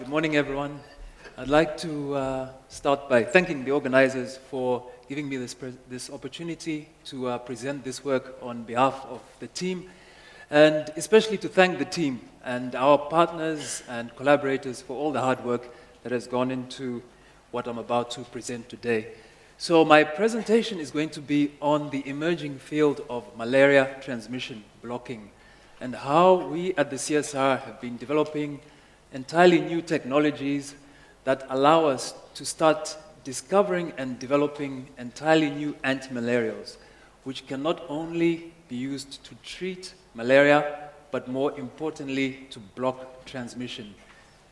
Good morning, everyone. I'd like to start by thanking the organizers for giving me this opportunity to present this work on behalf of the team, and especially to thank the team and our partners and collaborators for all the hard work that has gone into what I'm about to present today. So my presentation is going to be on the emerging field of malaria transmission blocking and how we at the CSIR have been developing entirely new technologies that allow us to start discovering and developing entirely new antimalarials, which can not only be used to treat malaria, but more importantly, to block transmission,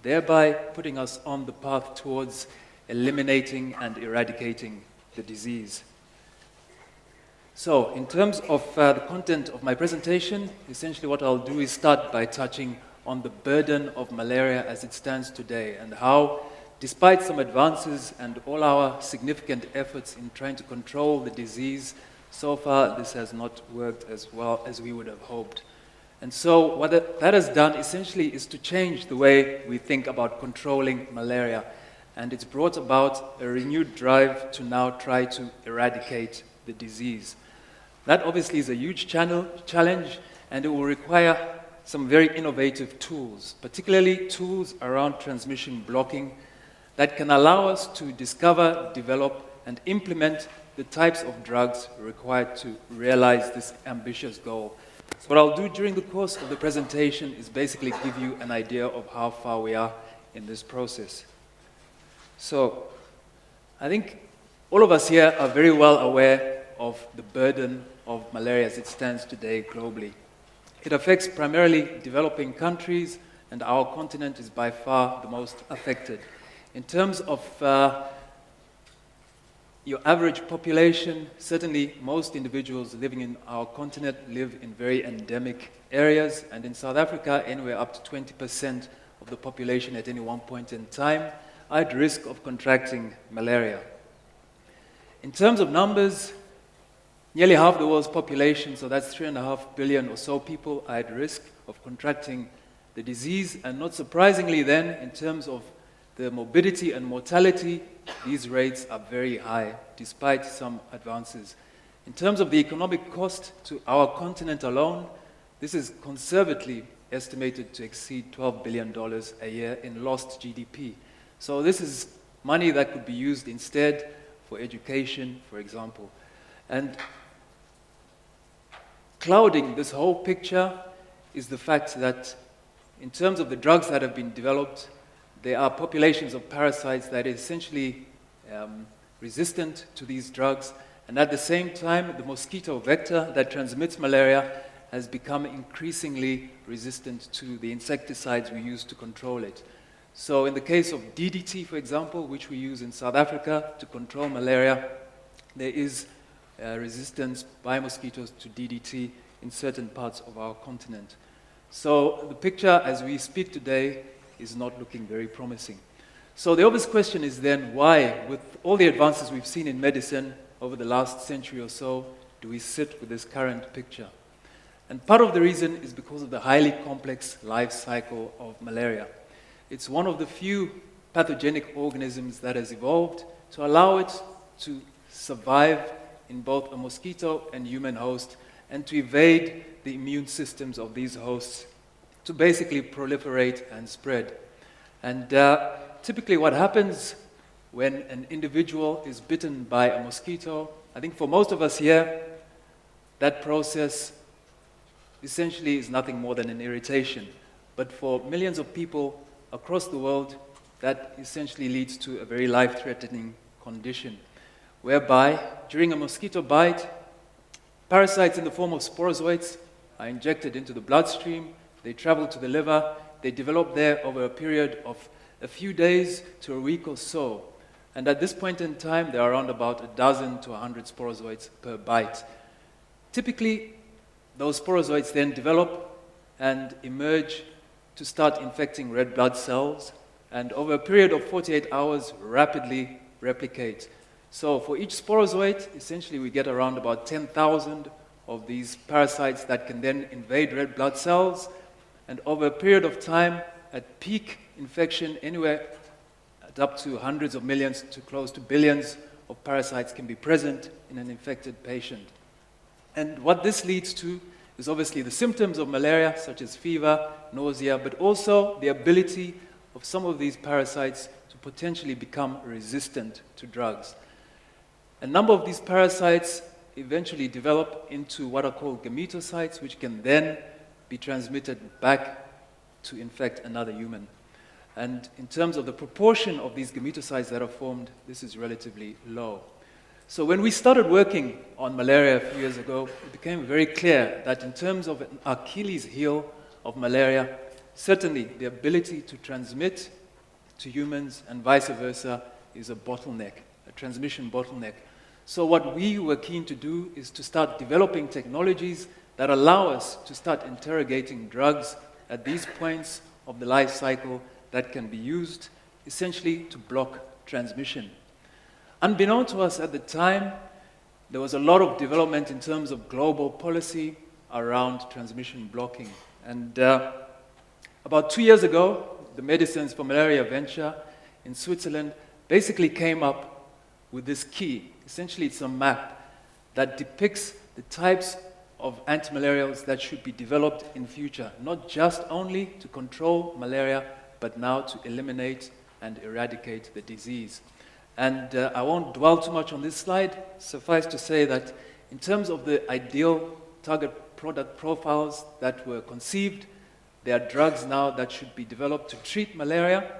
thereby putting us on the path towards eliminating and eradicating the disease. So, in terms of the content of my presentation, essentially what I'll do is start by touching on the burden of malaria as it stands today and how, despite some advances and all our significant efforts in trying to control the disease, so far this has not worked as well as we would have hoped. And so what that has done essentially is to change the way we think about controlling malaria, and it's brought about a renewed drive to now try to eradicate the disease. That obviously is a huge challenge, and it will require some very innovative tools, particularly tools around transmission blocking that can allow us to discover, develop, and implement the types of drugs required to realize this ambitious goal. So what I'll do during the course of the presentation is basically give you an idea of how far we are in this process. So I think all of us here are very well aware of the burden of malaria as it stands today globally. It affects primarily developing countries, and our continent is by far the most affected. In terms of your average population, certainly most individuals living in our continent live in very endemic areas, and in South Africa, anywhere up to 20% of the population at any one point in time are at risk of contracting malaria. In terms of numbers, nearly half the world's population, so that's 3.5 billion or so people, are at risk of contracting the disease. And not surprisingly then, in terms of the morbidity and mortality, these rates are very high, despite some advances. In terms of the economic cost to our continent alone, this is conservatively estimated to exceed $12 billion a year in lost GDP. So this is money that could be used instead for education, for example. And clouding this whole picture is the fact that in terms of the drugs that have been developed, there are populations of parasites that are essentially resistant to these drugs, and at the same time, the mosquito vector that transmits malaria has become increasingly resistant to the insecticides we use to control it. So in the case of DDT, for example, which we use in South Africa to control malaria, there is resistance by mosquitoes to DDT in certain parts of our continent. So the picture as we speak today is not looking very promising. So the obvious question is then, why, with all the advances we've seen in medicine over the last century or so, do we sit with this current picture? And part of the reason is because of the highly complex life cycle of malaria. It's one of the few pathogenic organisms that has evolved to allow it to survive in both a mosquito and human host, and to evade the immune systems of these hosts to basically proliferate and spread. And typically what happens when an individual is bitten by a mosquito, I think for most of us here, that process essentially is nothing more than an irritation. But for millions of people across the world, that essentially leads to a very life-threatening condition, whereby during a mosquito bite, parasites in the form of sporozoites are injected into the bloodstream, they travel to the liver, they develop there over a period of a few days to a week or so. And at this point in time, there are around about a dozen to 100 sporozoites per bite. Typically, those sporozoites then develop and emerge to start infecting red blood cells, and over a period of 48 hours, rapidly replicate. So for each sporozoite, essentially we get around about 10,000 of these parasites that can then invade red blood cells, and over a period of time, at peak infection, anywhere at up to hundreds of millions to close to billions of parasites can be present in an infected patient. And what this leads to is obviously the symptoms of malaria, such as fever, nausea, but also the ability of some of these parasites to potentially become resistant to drugs. A number of these parasites eventually develop into what are called gametocytes, which can then be transmitted back to infect another human. And in terms of the proportion of these gametocytes that are formed, this is relatively low. So when we started working on malaria a few years ago, it became very clear that in terms of an Achilles heel of malaria, certainly the ability to transmit to humans and vice versa is a bottleneck, a transmission bottleneck. So what we were keen to do is to start developing technologies that allow us to start interrogating drugs at these points of the life cycle that can be used essentially to block transmission. Unbeknown to us at the time, there was a lot of development in terms of global policy around transmission blocking. And about 2 years ago, the Medicines for Malaria venture in Switzerland basically came up with this key. Essentially, it's a map that depicts the types of antimalarials that should be developed in future, not just only to control malaria, but now to eliminate and eradicate the disease. And I won't dwell too much on this slide. Suffice to say that in terms of the ideal target product profiles that were conceived, there are drugs now that should be developed to treat malaria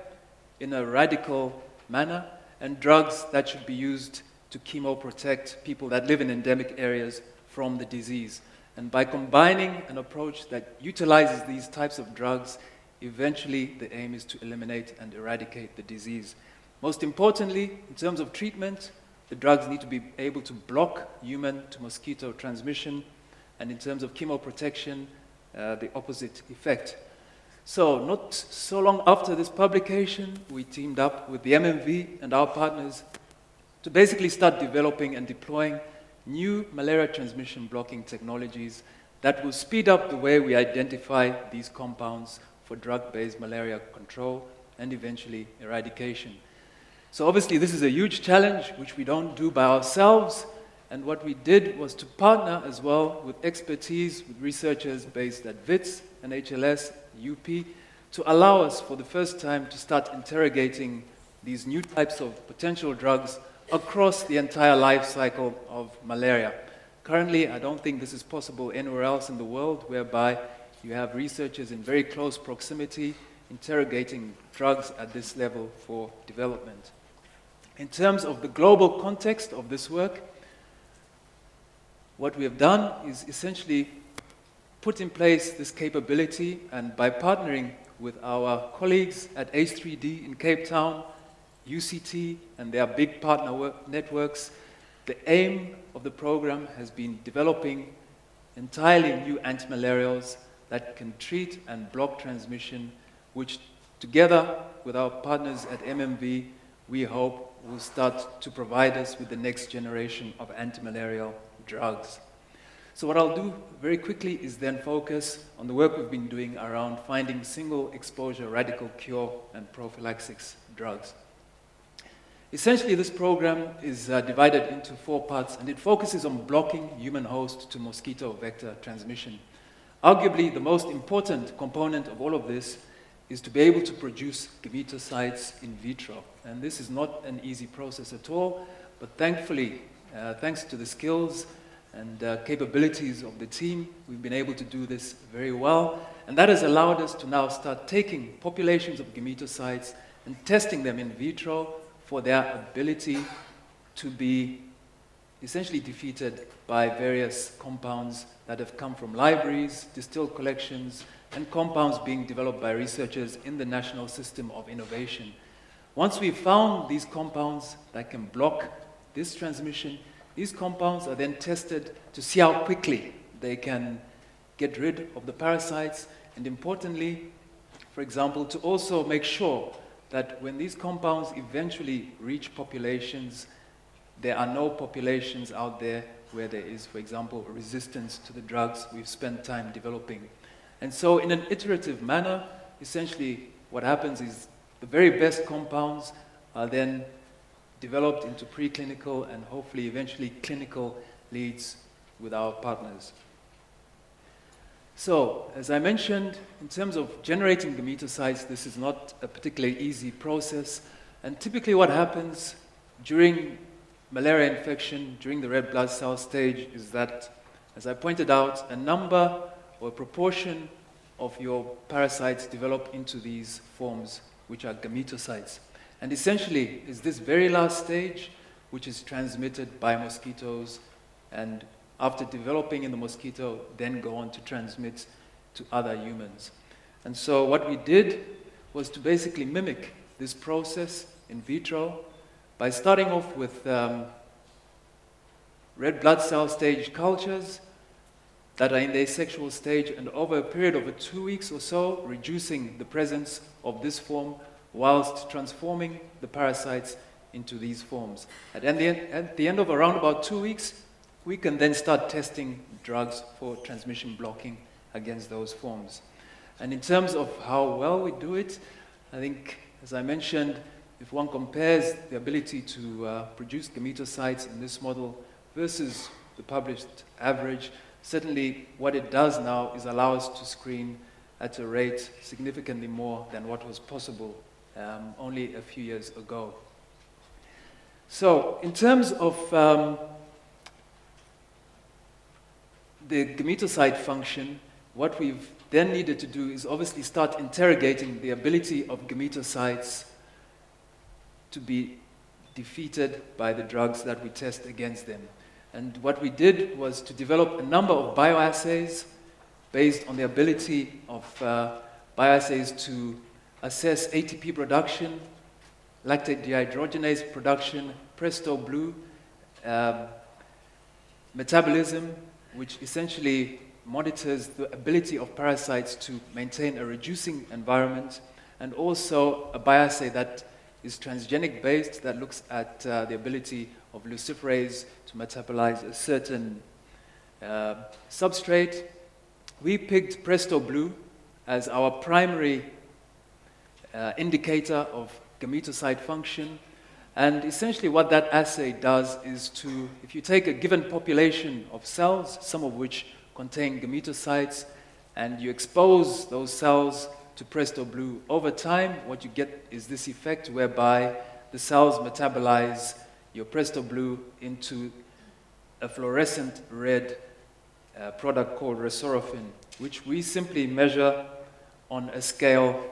in a radical manner, and drugs that should be used to chemoprotect people that live in endemic areas from the disease. And by combining an approach that utilizes these types of drugs, eventually the aim is to eliminate and eradicate the disease. Most importantly, in terms of treatment, the drugs need to be able to block human to mosquito transmission, and in terms of chemoprotection, the opposite effect. So not so long after this publication, we teamed up with the MMV and our partners to basically start developing and deploying new malaria transmission blocking technologies that will speed up the way we identify these compounds for drug-based malaria control and eventually eradication. So obviously this is a huge challenge which we don't do by ourselves, and what we did was to partner as well with expertise with researchers based at WITS and HLS, UP, to allow us for the first time to start interrogating these new types of potential drugs across the entire life cycle of malaria. Currently, I don't think this is possible anywhere else in the world, whereby you have researchers in very close proximity interrogating drugs at this level for development. In terms of the global context of this work, what we have done is essentially put in place this capability, and by partnering with our colleagues at ACE3D in Cape Town, UCT, and their big partner networks, the aim of the program has been developing entirely new antimalarials that can treat and block transmission, which together with our partners at MMV, we hope will start to provide us with the next generation of antimalarial drugs. So what I'll do very quickly is then focus on the work we've been doing around finding single exposure radical cure and prophylaxis drugs. Essentially, this program is divided into 4 parts, and it focuses on blocking human host to mosquito vector transmission. Arguably, the most important component of all of this is to be able to produce gametocytes in vitro. And this is not an easy process at all, but thankfully, thanks to the skills and capabilities of the team, we've been able to do this very well. And that has allowed us to now start taking populations of gametocytes and testing them in vitro for their ability to be essentially defeated by various compounds that have come from libraries, distilled collections, and compounds being developed by researchers in the National System of Innovation. Once we've found these compounds that can block this transmission, these compounds are then tested to see how quickly they can get rid of the parasites, and importantly, for example, to also make sure that when these compounds eventually reach populations, there are no populations out there where there is, for example, resistance to the drugs we've spent time developing. And so in an iterative manner, essentially what happens is the very best compounds are then developed into preclinical and hopefully eventually clinical leads with our partners. So, as I mentioned, in terms of generating gametocytes, this is not a particularly easy process. And typically what happens during malaria infection, during the red blood cell stage, is that, as I pointed out, a number or a proportion of your parasites develop into these forms, which are gametocytes. And essentially, it's this very last stage which is transmitted by mosquitoes, and after developing in the mosquito, then go on to transmit to other humans. And so what we did was to basically mimic this process in vitro by starting off with red blood cell stage cultures that are in the asexual stage, and over a period of 2 weeks or so, reducing the presence of this form whilst transforming the parasites into these forms. At the end of around about 2 weeks, we can then start testing drugs for transmission blocking against those forms. And in terms of how well we do it, I think, as I mentioned, if one compares the ability to produce gametocytes in this model versus the published average, certainly what it does now is allow us to screen at a rate significantly more than what was possible only a few years ago. So, in terms of the gametocyte function, what we've then needed to do is obviously start interrogating the ability of gametocytes to be defeated by the drugs that we test against them. And what we did was to develop a number of bioassays based on the ability of bioassays to assess ATP production, lactate dehydrogenase production, Presto Blue, metabolism, which essentially monitors the ability of parasites to maintain a reducing environment, and also a bioassay that is transgenic based that looks at the ability of luciferase to metabolize a certain substrate. We picked Presto Blue as our primary indicator of gametocyte function. And essentially what that assay does is to, if you take a given population of cells, some of which contain gametocytes, and you expose those cells to Presto Blue, over time what you get is this effect whereby the cells metabolize your Presto Blue into a fluorescent red product called resorphin, which we simply measure on a scale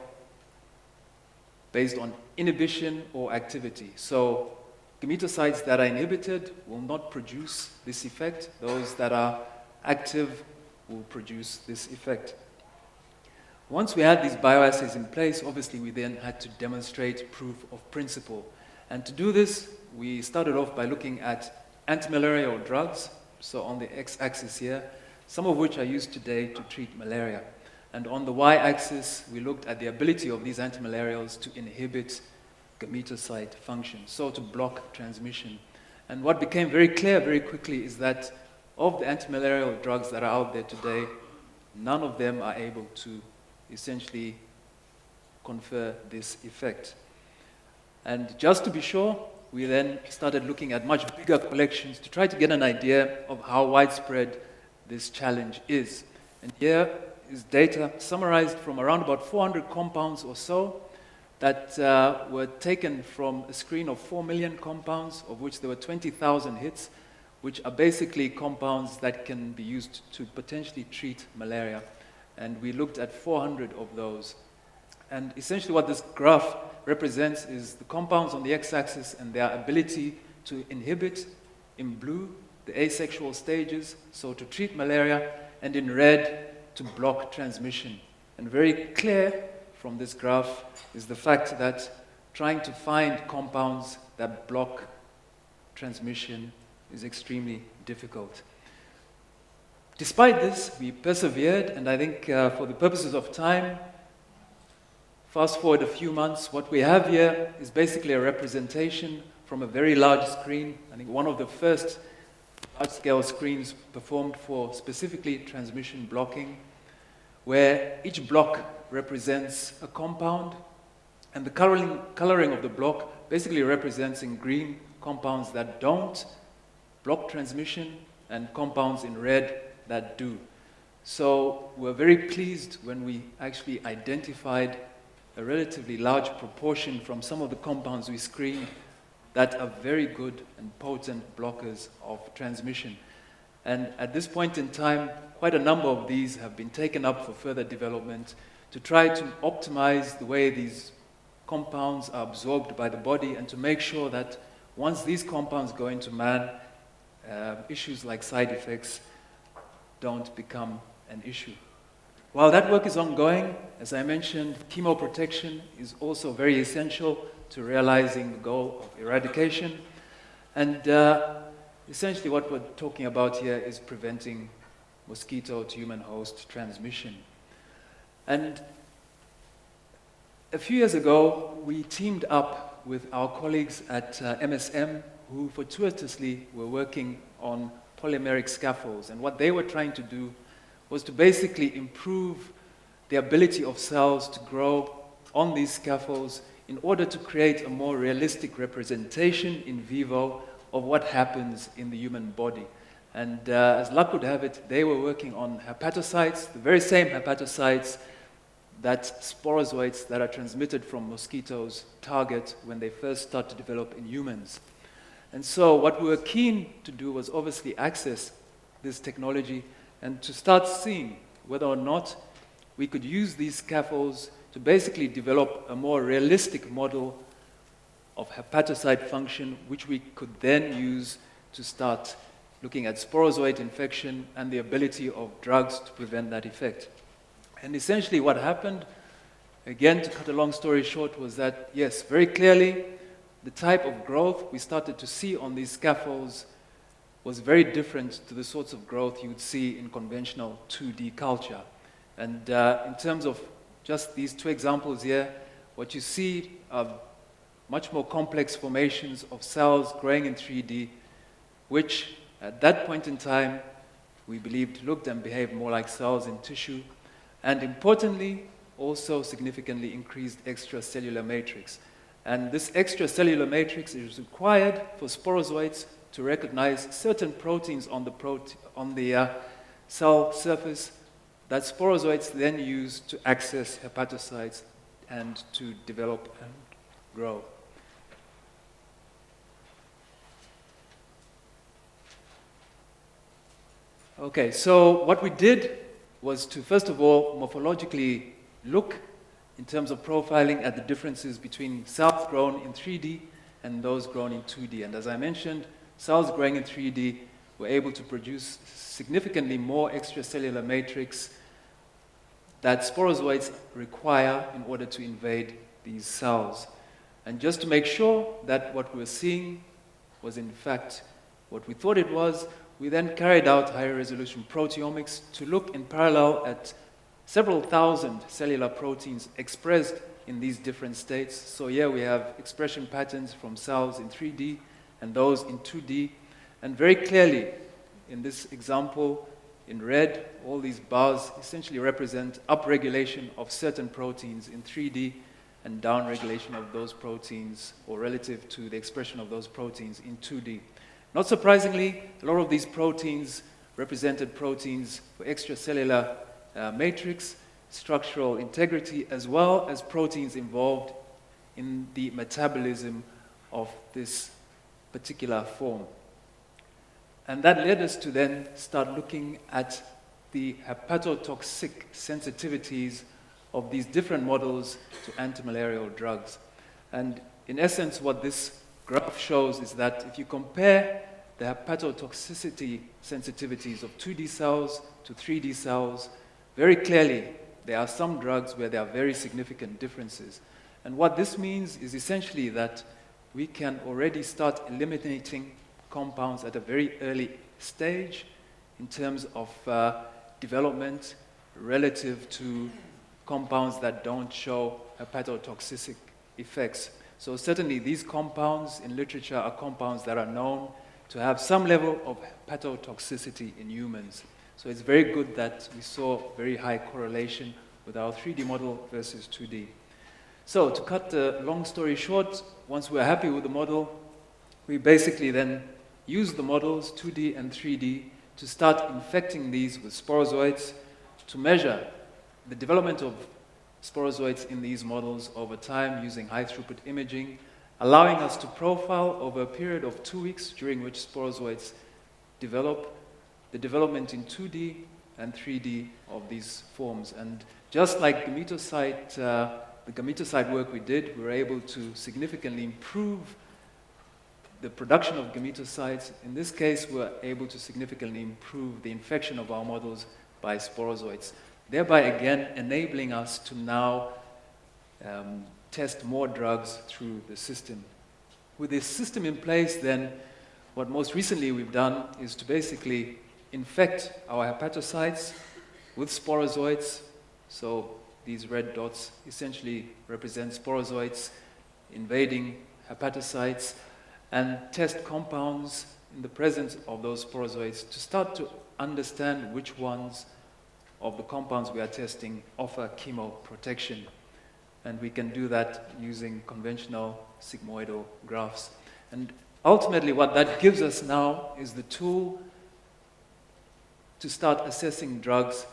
based on inhibition or activity. So gametocytes that are inhibited will not produce this effect. Those that are active will produce this effect. Once we had these bioassays in place, obviously we then had to demonstrate proof of principle. And to do this, we started off by looking at antimalarial drugs, so on the x-axis here, some of which are used today to treat malaria. And on the y-axis, we looked at the ability of these antimalarials to inhibit gametocyte function, so to block transmission. And what became very clear very quickly is that of the antimalarial drugs that are out there today, none of them are able to essentially confer this effect. And just to be sure, we then started looking at much bigger collections to try to get an idea of how widespread this challenge is. And here is data summarized from around about 400 compounds or so that were taken from a screen of 4 million compounds, of which there were 20,000 hits, which are basically compounds that can be used to potentially treat malaria. And we looked at 400 of those. And essentially what this graph represents is the compounds on the x-axis and their ability to inhibit, in blue, the asexual stages, so to treat malaria, and in red, to block transmission. And very clear from this graph is the fact that trying to find compounds that block transmission is extremely difficult. Despite this, we persevered, and I think for the purposes of time, fast forward a few months, what we have here is basically a representation from a very large screen. I think one of the first large-scale screens performed for specifically transmission blocking, where each block represents a compound And the coloring of the block basically represents in green compounds that don't block transmission and compounds in red that do. So we're very pleased when we actually identified a relatively large proportion from some of the compounds we screened that are very good and potent blockers of transmission. And at this point in time, quite a number of these have been taken up for further development to try to optimize the way these compounds are absorbed by the body and to make sure that once these compounds go into man, issues like side effects don't become an issue. While that work is ongoing, as I mentioned, chemoprotection is also very essential to realizing the goal of eradication. And essentially what we're talking about here is preventing mosquito to human host transmission. And a few years ago, we teamed up with our colleagues at MSM who fortuitously were working on polymeric scaffolds. And what they were trying to do was to basically improve the ability of cells to grow on these scaffolds in order to create a more realistic representation in vivo of what happens in the human body. And as luck would have it, they were working on hepatocytes, the very same hepatocytes that sporozoites that are transmitted from mosquitoes target when they first start to develop in humans. And so what we were keen to do was obviously access this technology and to start seeing whether or not we could use these scaffolds to basically develop a more realistic model of hepatocyte function, which we could then use to start looking at sporozoite infection and the ability of drugs to prevent that effect. And essentially what happened, again, to cut a long story short, was that, yes, very clearly, the type of growth we started to see on these scaffolds was very different to the sorts of growth you would see in conventional 2D culture. And in terms of just these two examples here, what you see are much more complex formations of cells growing in 3D, which at that point in time, we believed looked and behaved more like cells in tissue, and importantly, also significantly increased extracellular matrix. And this extracellular matrix is required for sporozoites to recognize certain proteins on the cell surface that sporozoites then use to access hepatocytes and to develop and grow. Okay, so what we did was to, first of all, morphologically look in terms of profiling at the differences between cells grown in 3D and those grown in 2D. And as I mentioned, cells growing in 3D were able to produce significantly more extracellular matrix that sporozoites require in order to invade these cells. And just to make sure that what we're seeing was in fact what we thought it was, we then carried out higher resolution proteomics to look in parallel at several thousand cellular proteins expressed in these different states. So here we have expression patterns from cells in 3D and those in 2D. And very clearly, in this example, in red, all these bars essentially represent upregulation of certain proteins in 3D and downregulation of those proteins, or relative to the expression of those proteins in 2D. Not surprisingly, a lot of these proteins represented proteins for extracellular matrix, structural integrity, as well as proteins involved in the metabolism of this particular form. And that led us to then start looking at the hepatotoxic sensitivities of these different models to antimalarial drugs. And in essence, what this graph shows is that if you compare the hepatotoxicity sensitivities of 2D cells to 3D cells, very clearly there are some drugs where there are very significant differences. And what this means is essentially that we can already start eliminating compounds at a very early stage in terms of development relative to compounds that don't show hepatotoxic effects. So certainly these compounds in literature are compounds that are known to have some level of hepatotoxicity in humans. So it's very good that we saw very high correlation with our 3D model versus 2D. So to cut the long story short, once we're happy with the model, we basically then use the models, 2D and 3D, to start infecting these with sporozoites to measure the development of sporozoites in these models over time using high-throughput imaging, allowing us to profile over a period of 2 weeks during which sporozoites develop, the development in 2D and 3D of these forms. And just like gametocyte, the gametocyte work we did, we were able to significantly improve the production of gametocytes. In this case, we're able to significantly improve the infection of our models by sporozoites, thereby again enabling us to now test more drugs through the system. With this system in place, then, what most recently we've done is to basically infect our hepatocytes with sporozoites. So these red dots essentially represent sporozoites invading hepatocytes, and test compounds in the presence of those sporozoites to start to understand which ones of the compounds we are testing offer chemoprotection. And we can do that using conventional sigmoidal graphs. And ultimately what that gives us now is the tool to start assessing drugs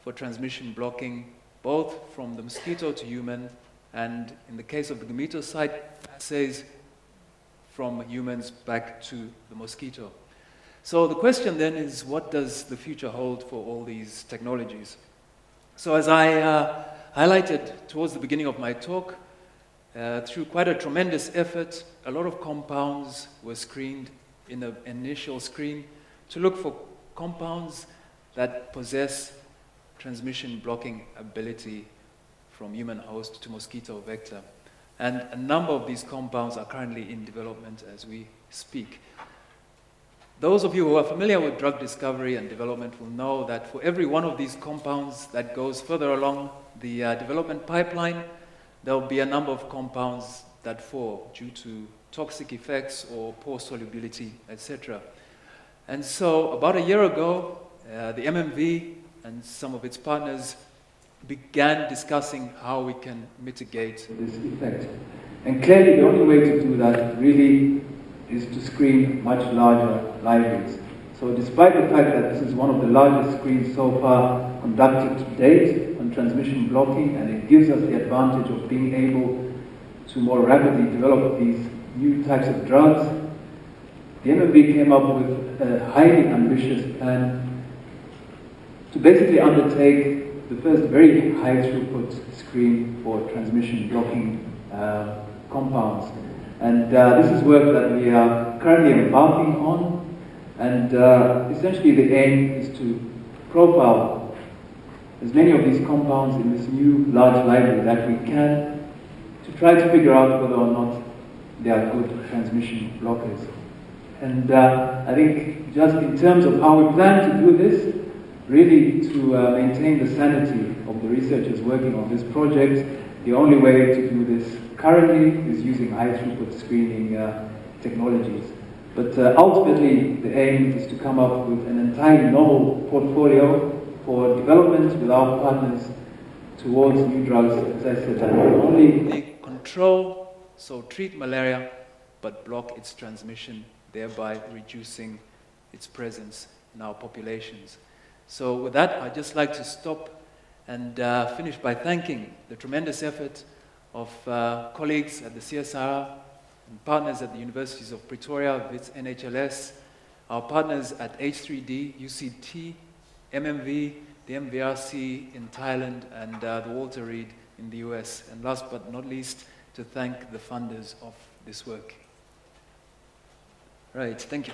for transmission blocking, both from the mosquito to human, and in the case of the gametocyte assays, from humans back to the mosquito. So the question then is, what does the future hold for all these technologies? So as I highlighted towards the beginning of my talk, through quite a tremendous effort, a lot of compounds were screened in the initial screen to look for compounds that possess transmission blocking ability from human host to mosquito vector. And a number of these compounds are currently in development as we speak. Those of you who are familiar with drug discovery and development will know that for every one of these compounds that goes further along the development pipeline, there will be a number of compounds that fall due to toxic effects or poor solubility, etc. And so about a year ago, the MMV and some of its partners began discussing how we can mitigate this effect. And clearly the only way to do that really is to screen much larger libraries. So despite the fact that this is one of the largest screens so far conducted to date on transmission blocking, and it gives us the advantage of being able to more rapidly develop these new types of drugs, the MMV came up with a highly ambitious plan to basically undertake the first very high throughput screen for transmission blocking compounds. And this is work that we are currently embarking on, and essentially the aim is to profile as many of these compounds in this new large library that we can to try to figure out whether or not they are good transmission blockers. And I think just in terms of how we plan to do this, really to maintain the sanity of the researchers working on this project, the only way to do this currently is using high-throughput screening technologies. But ultimately, the aim is to come up with an entirely novel portfolio for development with our partners towards new drugs, as I said, that will only control, so treat malaria, but block its transmission, thereby reducing its presence in our populations. So with that, I'd just like to stop and finish by thanking the tremendous effort of colleagues at the CSIR and partners at the universities of Pretoria, WITS, NHLS, our partners at H3D, UCT, MMV, the MVRC in Thailand, and the Walter Reed in the US. And last but not least, to thank the funders of this work. Right, thank you.